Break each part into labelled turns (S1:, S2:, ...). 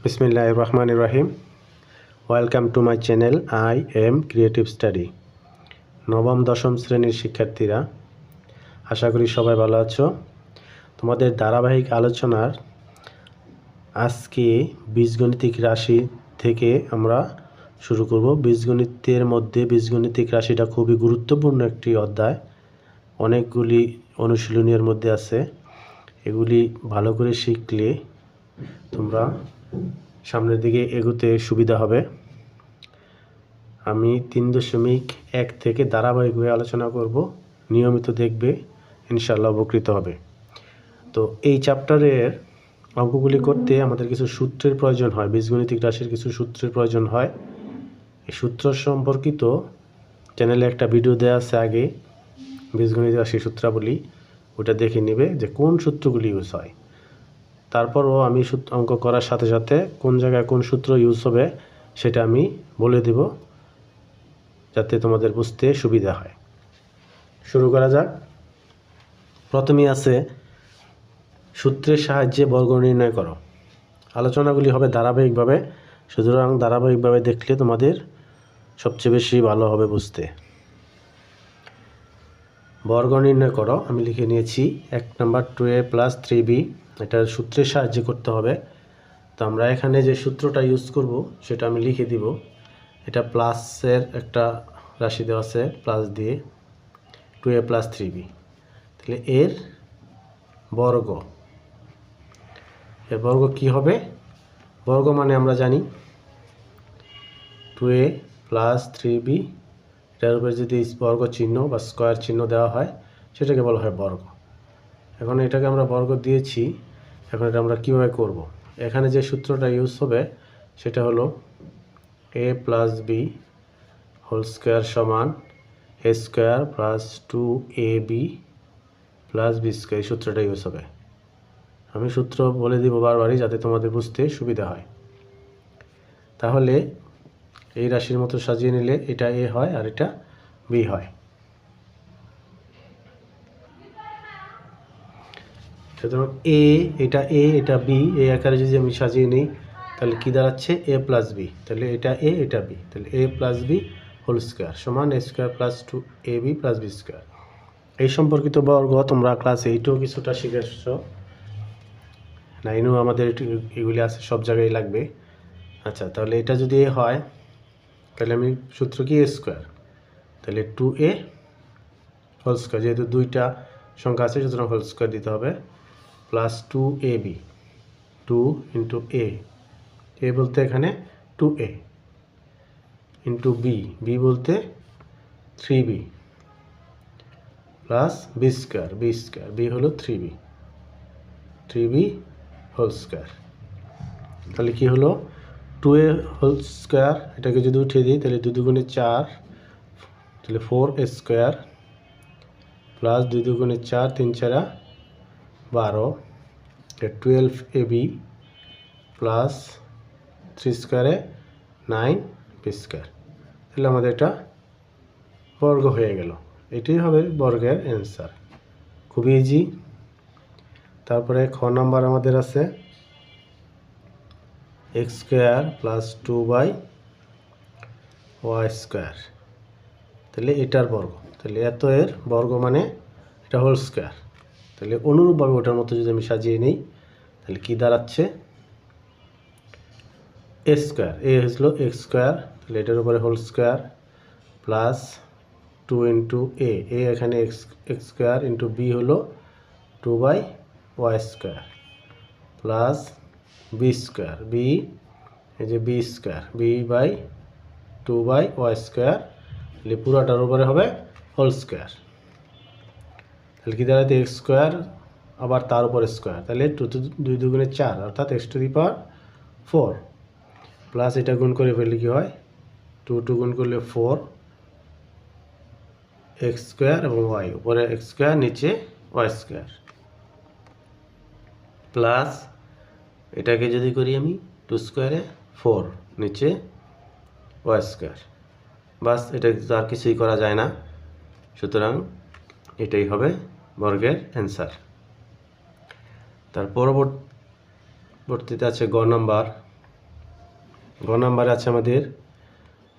S1: বিসমিল্লাহির রহমানির রহিম। Welcome to my channel I am creative study. নবম দশম শ্রেণীর শিক্ষার্থীরা, আশা করি সবাই ভালো আছো। তোমাদের ধারাবাহিক আলোচনার আজকে বীজগণিতিক রাশি থেকে আমরা শুরু করব। বীজগণিতের মধ্যে বীজগণিতিক রাশিটা খুবই গুরুত্বপূর্ণ একটি অধ্যায়। অনেকগুলি অনুশীলনীর মধ্যে আছে। এগুলি ভালো করে শিখলে তোমরা সামনের দিকে এগোতে সুবিধা হবে। আমি 3.1 থেকে ধারাবাহিকভাবে আলোচনা করব, নিয়মিত দেখবে, ইনশাআল্লাহ উপকৃত হবে। তো এই চ্যাপ্টারের অঙ্কগুলি করতে আমাদের কিছু সূত্রের প্রয়োজন হয়, বীজগণিতিক রাশির কিছু সূত্রের প্রয়োজন হয়। এই সূত্র সম্পর্কিত চ্যানেলে একটা ভিডিও দেওয়া আছে আগে, বীজগণিত রাশির সূত্রাবলী, ওটা দেখে নেবে যে কোন সূত্রগুলি ইউজ হয়। তারপরও আমি অঙ্ক করার সাথে সাথে কোন জায়গায় কোন সূত্র ইউজ হবে সেটা আমি বলে দেব, যাতে তোমাদের বুঝতে সুবিধা হয়। শুরু করা যাক। প্রথমেই আছে সূত্রের সাহায্যে বর্গ নির্ণয় করো। আলোচনাগুলি হবে ধারাবাহিকভাবে, সুতরাং ধারাবাহিকভাবে দেখলে তোমাদের সবচেয়ে বেশি ভালো হবে বুঝতে। বর্গ নির্ণয় করো, আমি লিখে নিয়েছি 1 নাম্বার 2a + 3b। এটা সূত্রের সাহায্যে করতে হবে। তো আমরা এখানে যে সূত্রটা ইউজ করব সেটা আমি লিখে দিব। এটা প্লাসের একটা রাশি দেওয়া আছে, প্লাস দিয়ে 2a + 3b, তাহলে এর বর্গ। এর বর্গ কি হবে? বর্গ মানে আমরা জানি 2a + 3b, এটার উপরে যদি বর্গ চিহ্ন বা স্কয়ার চিহ্ন দেওয়া হয় সেটাকে বলা হয় বর্গ। এখন এটাকে আমরা বর্গ দিয়েছি, এখন এটা আমরা কীভাবে করব? এখানে যে সূত্রটা ইউজ হবে সেটা হলো a + b হোল স্কয়ার সমান a² + 2ab + b², এই সূত্রটা ইউজ হবে। আমি সূত্র বলে দিব বারবারই, যাতে তোমাদের বুঝতে সুবিধা হয়। তাহলে এই রাশির মতো সাজিয়ে নিলে এটা a হয় আর এটা b হয়। সুতরাং এটা a এটা b, এই আকারে যদি আমি সাজিয়ে নিই তাহলে কি দাঁড়াচ্ছে? a + b। তাহলে এটা a এটা b, তাহলে a + b হোল স্কয়ার সমান a² + 2ab + b²। এই সম্পর্কিত বর্গ তোমরা ক্লাস 8এও কিছুটা শিখেছ, 9এও আমাদের এগুলি আছে, সব জায়গায় লাগবে। আচ্ছা, তাহলে এটা যদি a হয় তাহলে আমি সূত্র কি? a², তাহলে 2a হোল স্কয়ার, যেহেতু দুইটা সংখ্যা আছে সুতরাং হোল স্কয়ার দিতে হবে, + 2ab, 2 × a বলতে এখানে 2a, × b বলতে 3b, প্লাস b² b হলো 3b হোল স্কয়ার। তাহলে কি হলো? 2a হোল স্কয়ার, এটাকে যদি উঠিয়ে দিই তাহলে 2 × 4, তাহলে 4a² plus 2 × 4, 3 × 4 12, 12ab plus 3² 9b²। তাহলে আমাদের এটা বর্গ হয়ে গেল। এটাই হবে বর্গের অ্যান্সার। খুব ইজি। তারপরে খ নাম্বার আমাদের আছে x² + 2y², তাহলে এটার বর্গ। তাহলে এত এর বর্গ মানে এটা হোল স্কয়ার। তাহলে অনুরূপভাবে ওটার মতো যদি আমি সাজিয়ে নিই তাহলে কি দাঁড়াচ্ছে? a², a হয়েছিল x², তাহলে এটার উপরে হোল স্কয়ার প্লাস 2 × a, এখানে x² × b হলো 2y² প্লাস b², b এই যে b², b/2y², তাহলে পুরোটার উপরে হবে হোল স্কয়ার। তাহলে কি দাঁড়াতে? x² আবার তার উপরে স্কয়ার, তাহলে 2 × 2 = 4, অর্থাৎ x⁴, প্লাস এটা গুণ করে ফেললে কি হয়? 2 গুণ করলে 4, x² এবং y, উপরে x², নিচে y², প্লাস এটাকে যদি করি আমি 2² 4, নিচে y², বাস, এটা আর কিছুই করা যায় না। সুতরাং এটাই হবে বর্গের অ্যান্সার। তার পরবর্তীতে আছে গ নাম্বার গ নাম্বারে আছে আমাদের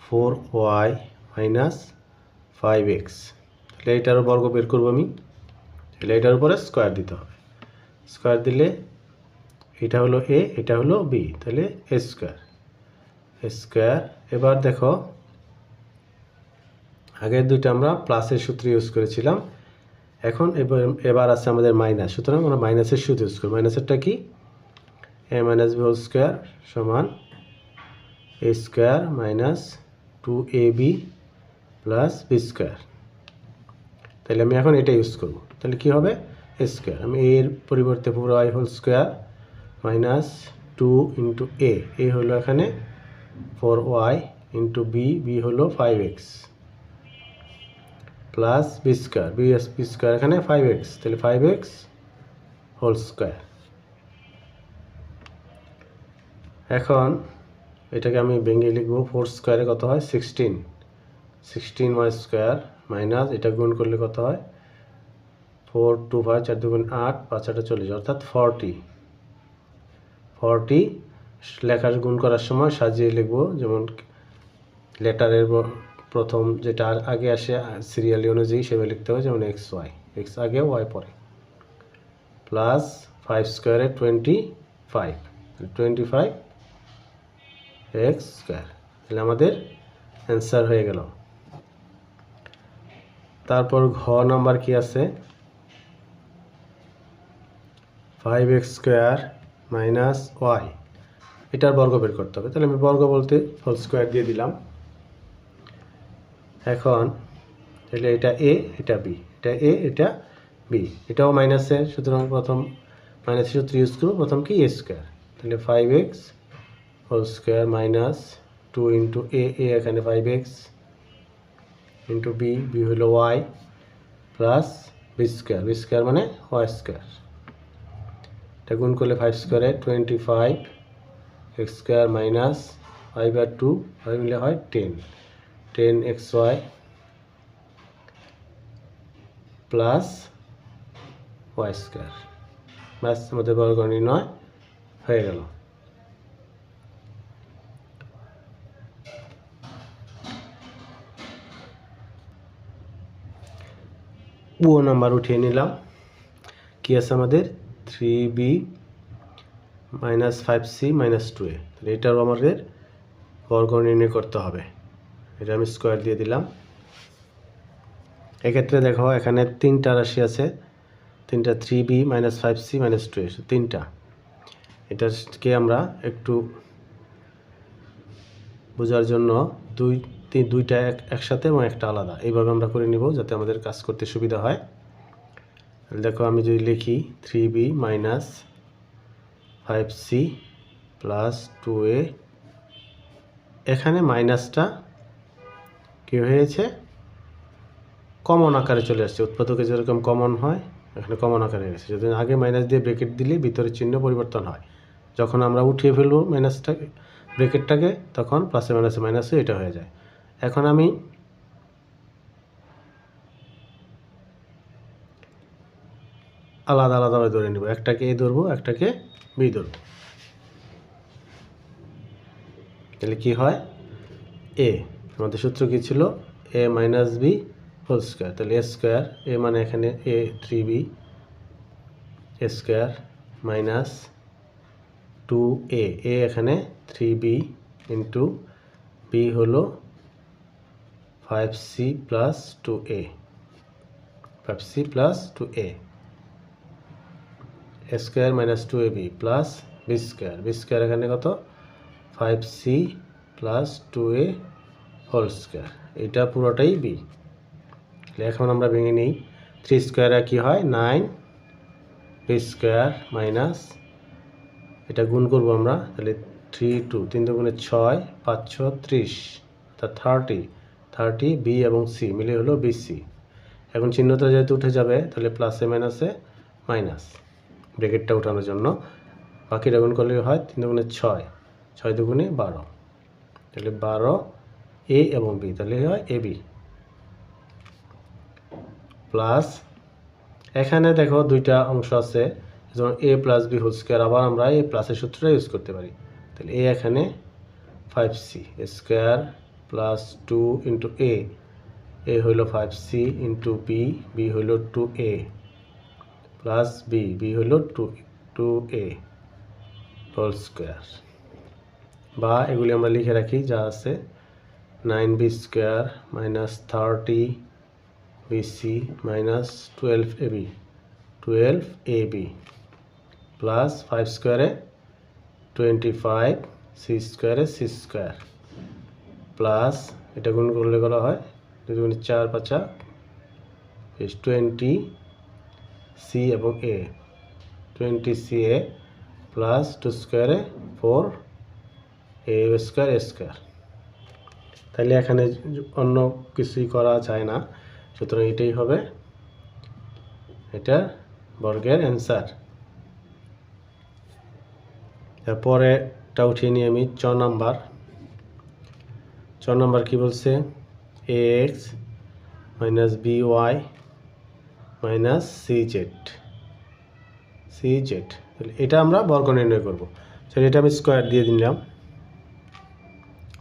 S1: 4y মাইনাস 5x। তাহলে এইটারও বর্গ বের করবো আমি। তাহলে এটার উপরে স্কোয়ার দিতে হবে। স্কোয়ার দিলে এটা হলো a, এটা হলো b, তাহলে a স্কোয়ার। এবার দেখো আগের দুইটা আমরা প্লাসের সূত্র ইউজ করেছিলাম, এখন এবার আছে আমাদের মাইনাস, সুতরাং আমরা মাইনাসের সূত্র ইউজ করি। মাইনাসেরটা কি? a minus b whole square সমান a square minus 2ab plus b square. তাহলে আমি এখন এটা ইউজ করব। তাহলে কি হবে? a স্কোয়ার, আমি এর পরিবর্তে পুরো i whole square minus 2 into a হলো এখানে 4y ইন্টু b হলো 5x plus b square, b square এখানে 5x, তাহলে 5x হোল স্কোয়ার। এখন এটাকে আমি ভেঙে লিখব, 4 স্কোয়ারে কত হয়? 16y স্কোয়ার মাইনাস এটা গুণ করলে কত হয়? 4 2 5 4 2 8 5 8 40, অর্থাৎ 40 লেখার গুণ করার সময় সাজিয়ে লিখব, যেমন লেটারের প্রথম যেটা আগে আসে সিরিয়ালি অনুযায়ী সেভাবে লিখতে হবে, যেমন x আগে y পরে, প্লাস 5 স্কোয়ারে 25 x স্কোয়ার। তাহলে আমাদের অ্যান্সার হয়ে গেল। তারপর ঘ নাম্বার কি আছে? 5x স্কোয়ার মাইনাস y, এটার বর্গ বের করতে হবে। তাহলে আমি বর্গ বলতে হোল স্কোয়ার দিয়ে দিলাম। এখন তাহলে এটা a, এটা b, এটা a, এটা b, এটাও মাইনাসের, সুতরাং প্রথম মাইনাসের সূত্র ইউজ করব। প্রথম কি? a স্কোয়ার, তাহলে 5x whole square minus 2 into a এখানে 5x ইন্টু b হলো y প্লাস b স্কোয়ার মানে y স্কোয়ার। এটা গুণ করলে 5 স্কোয়ারে 25 x স্কোয়ার মাইনাস 5 আর 2 5 মিলে হয় 10xy প্লাস y স্কোয়ার। ব্যাস, আমাদের বর্গ নির্ণয় হয়ে গেল। ও নাম্বার উঠিয়ে নিলাম। কি আছে আমাদের? 3b minus 5c minus 2a। তাহলে এটাও আমাদের বর্গ নির্ণয় করতে হবে। এটা আমি স্কোয়ার দিয়ে দিলাম। এক্ষেত্রে দেখো এখানে তিনটা রাশি আছে, তিনটা 3b minus 5c minus 2a, তিনটা। এটাকে আমরা একটু বোঝার জন্য দুইটা একসাথে এবং একটা আলাদা এইভাবে আমরা করে নিব, যাতে আমাদের কাজ করতে সুবিধা হয়। দেখো আমি যদি লিখি 3b minus 5c plus 2a, এখানে মাইনাসটা কি হয়েছে? কমন আকারে চলে আসছে। উৎপাদকে যেরকম কমন হয় এখানে কমন আকারে গেছে। যদি আগে মাইনাস দিয়ে ব্রেকেট দিলে ভিতরের চিহ্ন পরিবর্তন হয়। যখন আমরা উঠিয়ে ফেলবো মাইনাসটাকে, ব্রেকেটটাকে, তখন প্লাসে মাইনাসে এটা হয়ে যায়। এখন আমি আলাদাভাবে ধরে নেব, একটাকে a ধরবো, একটাকে b ধরবো। তাহলে কি হয়? a, আমাদের সূত্র কি ছিল? a minus b whole square, তাহলে a স্কোয়ার, a মানে এখানে a 3b, a square minus 2a, এখানে 3b ইন্টু b হলো 5c plus 2a, 5c plus 2a, a square minus 2ab plus b square এখানে কত? 5c plus 2a whole square, এটা পুরোটাই b। এখন আমরা ভেঙে নিই। 3 স্কোয়ারে কি হয়? 9 b স্কোয়ার মাইনাস, এটা গুণ করব আমরা, তাহলে 3 2 3 দুগুণে 6 5 6 30, অর্থাৎ 30 b এবং c মিলে হলো bc। এখন চিহ্নটা যেহেতু উঠে যাবে, তাহলে প্লাসে মাইনাসে মাইনাস, ব্র্যাকেটটা উঠানোর জন্য বাকিটা গুণ করলে হয় 3 দুগুণে 6 6 দুগুণে 12, তাহলে 12 a এবং b, তাহলে হয় ab প্লাস, এখানে দেখো দুইটা অংশ আছে, যেমন a plus b whole square, আবার আমরা এই প্লাসের সূত্রটা ইউজ করতে পারি। তাহলে a এখানে 5c স্কোয়ার প্লাস 2 ইন্টু এ হইল 5c ইন্টু বি হইল 2a প্লাস বি হইল 2a হোল স্কোয়ার, বা এগুলি আমরা লিখে রাখি যা আছে 9b square minus 30bc minus 12ab plus 5 স্কোয়ারে 25 c স্কোয়ারে c স্কোয়ার প্লাস এটা গুণ করলে করা হয় 4 5 20 c এবং a 20ca প্লাস 2 স্কোয়ারে 4 a স্কোয়ার। তাহলে এখানে অন্য কিছুই করা যায় না, সুতরাং এটাই হবে এটা বর্গের অ্যান্সার। তারপরেটা উঠিয়ে নিয়ে আমি 4 নাম্বার কি বলছে, ax minus by minus cz। তাহলে এটা আমরা বর্গ নির্ণয় করব। তাহলে এটা আমি স্কোয়ার দিয়ে দিলাম,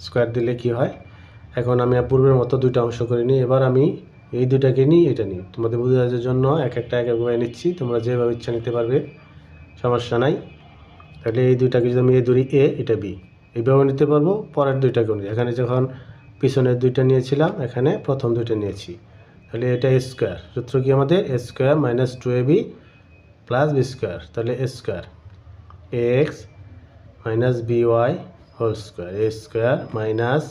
S1: স্কোয়ার দিলে কি হয়, এখন আমি পূর্বের মতো দুইটা অংশ করে নিই। এবার আমি এই দুইটাকে নিই, এটা নিই, তোমাদের বোঝার জন্য একটা একভাবে নিচ্ছি, তোমরা যেভাবে ইচ্ছা নিতে পারবে, সমস্যা নাই। তাহলে এই দুইটাকে যদি আমি ধরি এ, এটা বি, এইভাবে নিতে পারবো। পরের দুইটাকে নিই, এখানে যখন পিছনের দুইটা নিয়েছিলাম, এখানে প্রথম দুইটা নিয়েছি। তাহলে এটা এ স্কোয়ার, সূত্র কি আমাদের A square minus 2ab plus B square. তাহলে A square ax minus by whole square, A square minus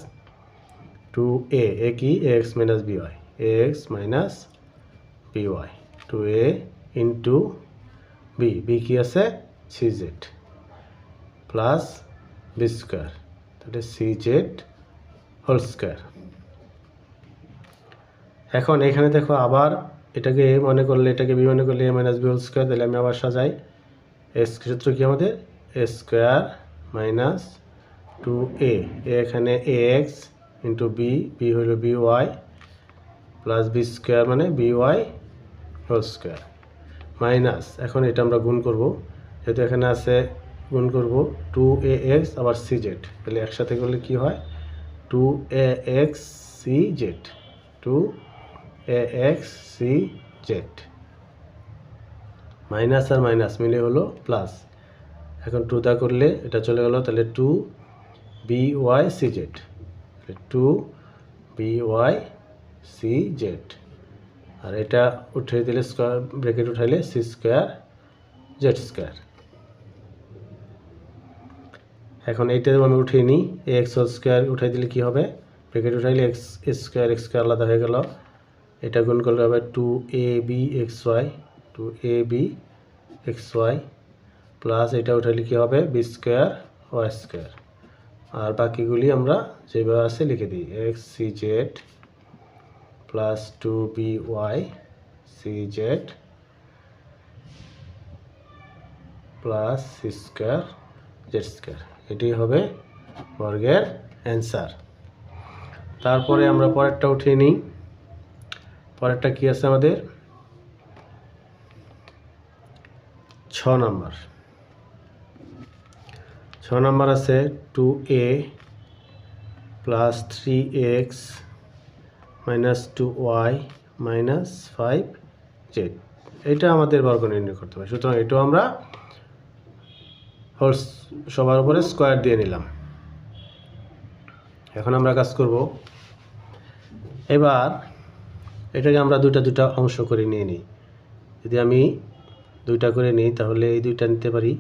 S1: 2a, এ কি ax minus by, ax minus by 2a into B কি আছে cz প্লাস বি স্কোয়ার, তাহলে cz whole square. এখন এখানে দেখো আবার এটাকে এ মনে করলে, এটাকে বি মনে করলে এ মাইনাস বি হোল স্কোয়ার। তাহলে আমি আবার সাজাই, এস সূত্র কি আমাদের এ স্কোয়ার মাইনাস 2a, এখানে ax ইন্টু বি হইল by প্লাস বি স্কোয়ার মানে by হোল স্কোয়ার মাইনাস, এখন এটা আমরা গুণ করব, যেহেতু এখানে আছে গুণ করব 2ax আবার cz। তাহলে একসাথে করলে কি হয় 2ax cz মাইনাস আর মাইনাস মিলে হলো প্লাস। এখন 2 দা করলে এটা চলে গেল, তাহলে 2by cz আর এটা উঠিয়ে দিলে স্কোয়ার ব্র্যাকেট উঠাইলে c স্কোয়ার জেড স্কোয়ার। এখন এইটা আমি উঠিয়ে নিই, এক্স হোল স্কোয়ার উঠাই দিলে কি হবে, ব্র্যাকেট উঠাইলে এক্স স্কোয়ার আলাদা হয়ে গেল। এটা গুণ করলে হবে 2abxy প্লাস এটা উঠাইলে কি হবে বি স্কোয়ার ওয়াই স্কোয়ার। আর বাকিগুলি আমরা যেভাবে আছে লিখে দিই, X cz plus 2by cz plus C square Z square. এটি হবে বর্গের অ্যান্সার। তারপরে আমরা পরেরটা উঠিয়ে নিই। পরেরটা কি আছে আমাদের 6 নাম্বার আছে 2a plus 3x minus 2y minus 5z। এটা আমাদের বর্গ নির্ণয় করতে হবে, সুতরাং এটাও আমরা হোল সবার উপরে স্কোয়ার দিয়ে নিলাম। এখন আমরা কাজ করব, এবার এটাকে আমরা দুটা অংশ করে নিয়ে নিই। যদি আমি দুইটা করে নিই তাহলে এই দুইটা নিতে পারি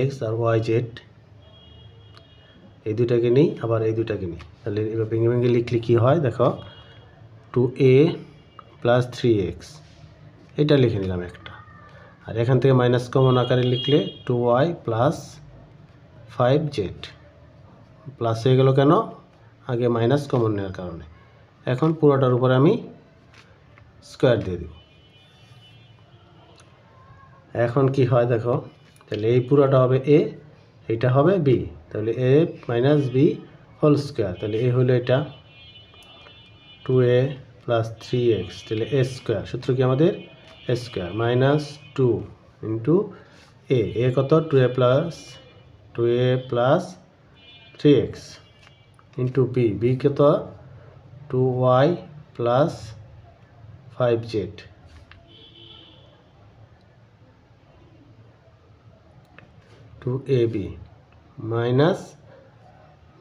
S1: ax আর yz, এই দুইটাকে নিই, আবার এই দুইটাকে নিই। তাহলে এবার ভেঙে ভেঙে লিখলে কী হয় দেখো, 2a প্লাস 3x এটা লিখে নিলাম একটা, আর এখান থেকে মাইনাস কমন আকারে লিখলে 2y প্লাস 5z প্লাস হয়ে গেল কেন, আগে মাইনাস কমন নেওয়ার কারণে। এখন পুরোটার উপরে আমি স্কোয়ার দিয়ে দেব। এখন কি হয় দেখো, তাহলে এই পুরোটা হবে a, এইটা হবে b, তাহলে a minus B whole square. তাহলে এ হলো এটা 2a প্লাস 3x, তাহলে a স্কোয়ার, সূত্র কি আমাদের a square minus 2 into a কত 2a plus 3x into B কত 2y plus 5z 2ab minus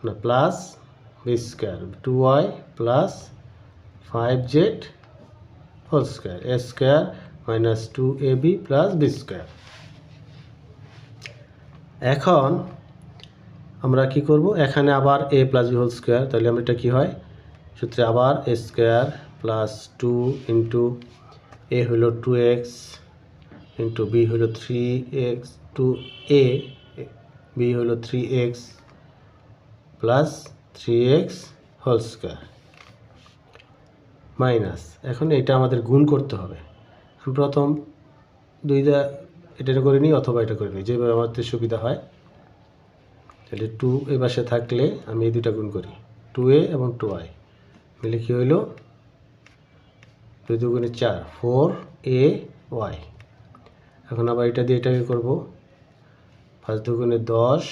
S1: না plus B square 2y plus 5z whole square A square minus 2ab plus B square. এখন আমরা কি করব, এখানে আবার a plus B whole square, তাহলে আমরা এটা কি হয় সূত্রে আবার a square plus 2 into a হলো 2x ইন্টু বি হলো 3x টু a বি হলো 3x plus 3x whole square minus, এখন এটা আমাদের গুণ করতে হবে। আমি প্রথম দুইটা এটা করে নিই অথবা এটা করে নিই, যেভাবে আমাদের সুবিধা হয়। তাহলে 2 এই পাশে থাকলে আমি এই দুইটা গুণ করি, 2a এবং 2y মিলে কি হইল 2 দুগুণে 4 4ay। এখন আবার এটা দিয়ে এটাকে করব, 5 দুগুণে 10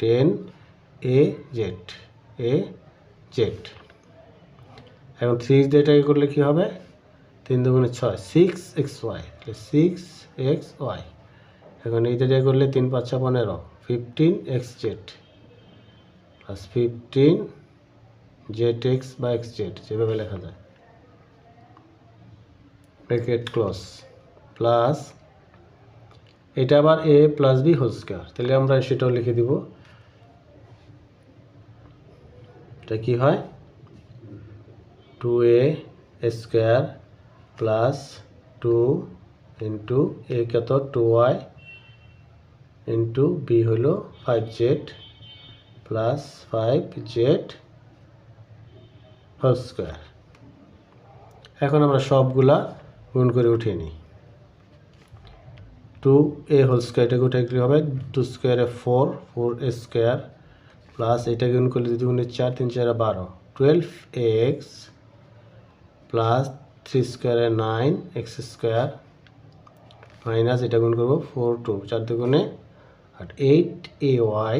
S1: 10az। এখন 3 দিয়ে এটাকে করলে কি হবে 3 দুগুণে 6 6xy 6xy। এখন এইটা দিয়ে করলে 3 5 15 15xz প্লাস 15zx বা xz যেভাবে লেখা যায়, ব্র্যাকেট ক্লোজ প্লাস এটা আবার a plus B whole square, তাহলে আমরা সেটাও লিখে দিব। এটা কি হয় 2a square plus 2 into a কত 2y ইন্টু বি হলো 5z plus 5z whole square. এখন আমরা সবগুলা গুণ করে উঠিয়ে নিই। 2a হোল স্কোয়ার এটাকে উঠে কি হবে 2 স্কোয়ারে 4 4a স্কোয়ার প্লাস এটা গুণ করলে 2 গুণে 4 3 4 12 12x প্লাস 3 স্কোয়ারে 9x স্কোয়ার মাইনাস এটা গুণ করবো 4 2 4 দুগুণে 8ay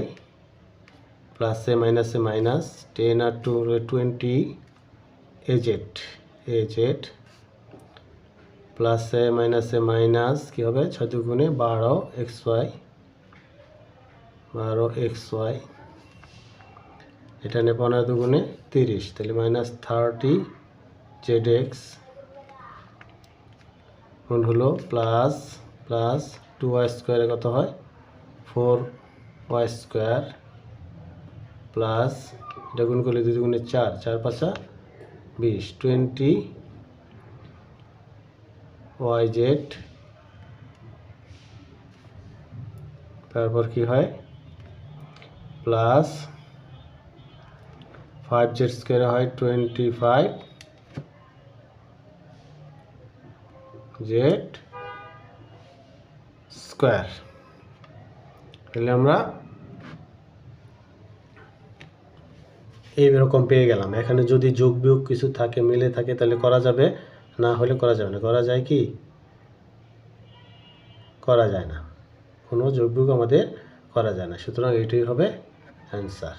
S1: প্লাস এ মাইনাস 10 আর 2 20 az প্লাস এ মাইনাস কি হবে 6 দুগুণে 12xy এটা নিয়ে 15 দুগুণে 30, তাহলে মাইনাস 30zx গুণ হলো প্লাস 2y স্কোয়ারে কত হয় 4y স্কোয়ার প্লাস এটা গুণ করলে 2 দুগুণে 4 4 5 20 20yz তারপর কি হয় প্লাস 5z স্কোয়ারে হয় 25z স্কোয়ার। তাহলে আমরা এইরকম পেয়ে গেলাম। এখানে যদি যোগ বিয়োগ কিছু থাকে মিলে থাকে তাহলে করা যাবে, না হলে করা যাবে না। করা যায় কি করা যায় না, কোনো যোগ বিয়োগ আমাদের করা যায় না, সুতরাং এটাই হবে অ্যান্সার।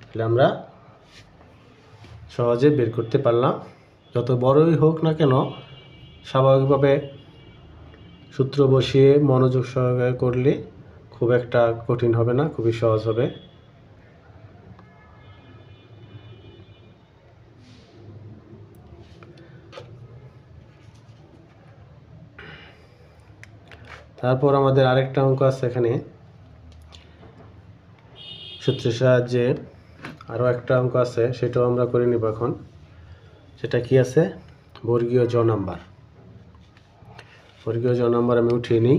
S1: তাহলে আমরা সহজে বের করতে পারলাম। যত বড়ই হোক না কেন স্বাভাবিকভাবে সূত্র বসিয়ে মনোযোগ সহকারে করলে খুব একটা কঠিন হবে না, খুবই সহজ হবে। তারপর আমাদের আরেকটা অঙ্ক আছে, এখানে সূত্রের সাহায্যে আরও একটা অঙ্ক আছে, সেটাও আমরা করে নিব এখন। সেটা কি আছে বর্গীয় জ নাম্বার। বর্গীয় জ নাম্বার আমি উঠিয়ে নিই।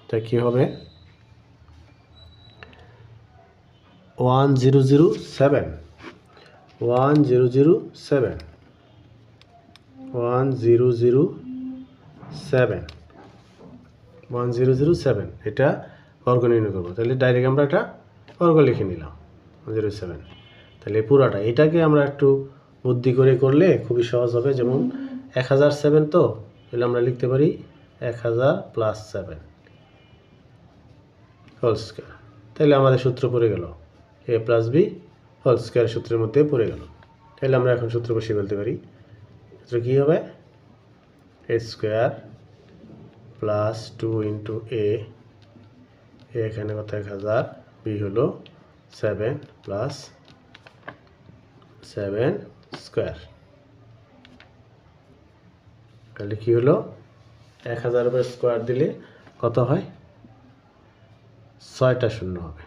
S1: তা কি হবে 1007 এটা বর্গ নির্ণয় করবো। তাহলে ডাইরেক্ট আমরা এটা বর্গ লিখে নিলাম 107। তাহলে পুরাটা এটাকে আমরা একটু বুদ্ধি করে করলে খুবই সহজ হবে। যেমন 1007 তো তাহলে আমরা লিখতে পারি 1000 প্লাস 7 হোল স্কোয়ার। তাহলে আমাদের সূত্র পড়ে গেল এ প্লাস বি হোল স্কোয়ার সূত্রের মধ্যে পড়ে গেল। তাহলে আমরা এখন সূত্র বসিয়ে ফেলতে পারি। সূত্র কী হবে? এ স্কোয়ার প্লাস 2 ইন্টু এ, এখানে কত 1000, বি হলো 7 প্লাস 7 স্কোয়ার। তাহলে কী হলো? 1000 উপর স্কোয়ার দিলে কত হয়? 6টা শূন্য হবে,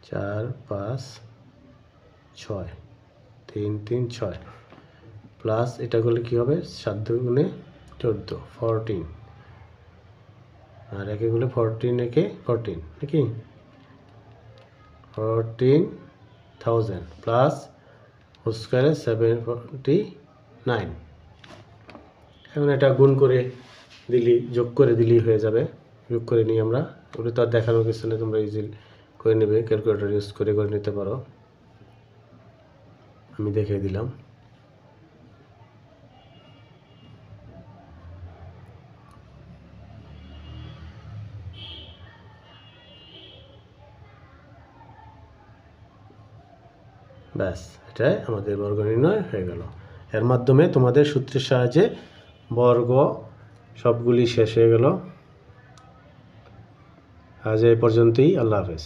S1: 4 5 6, 3 3 6 প্লাস এটা করলে কী হবে? 7 দুগুণে 14, 14, আর একে গুলো 14 একে 14 নাকি 14,000 প্লাস হোল স্কোয়ারে 79। এখন এটা গুণ করে দিলি, যোগ করে দিলেই হয়ে যাবে। যোগ করে নিই আমরা, ওটা তো আর দেখানোর কিছু নেই, তোমরা ইজিলি করে নেবে, ক্যালকুলেটর ইউজ করে নিতে পারো। আমি দেখিয়ে দিলাম। ব্যাস, এটাই আমাদের বর্গ নির্ণয় হয়ে গেল। এর মাধ্যমে তোমাদের সূত্রের সাহায্যে বর্গ সবগুলি শেষ হয়ে গেল। আজ এই পর্যন্তই। আল্লাহ হাফেজ।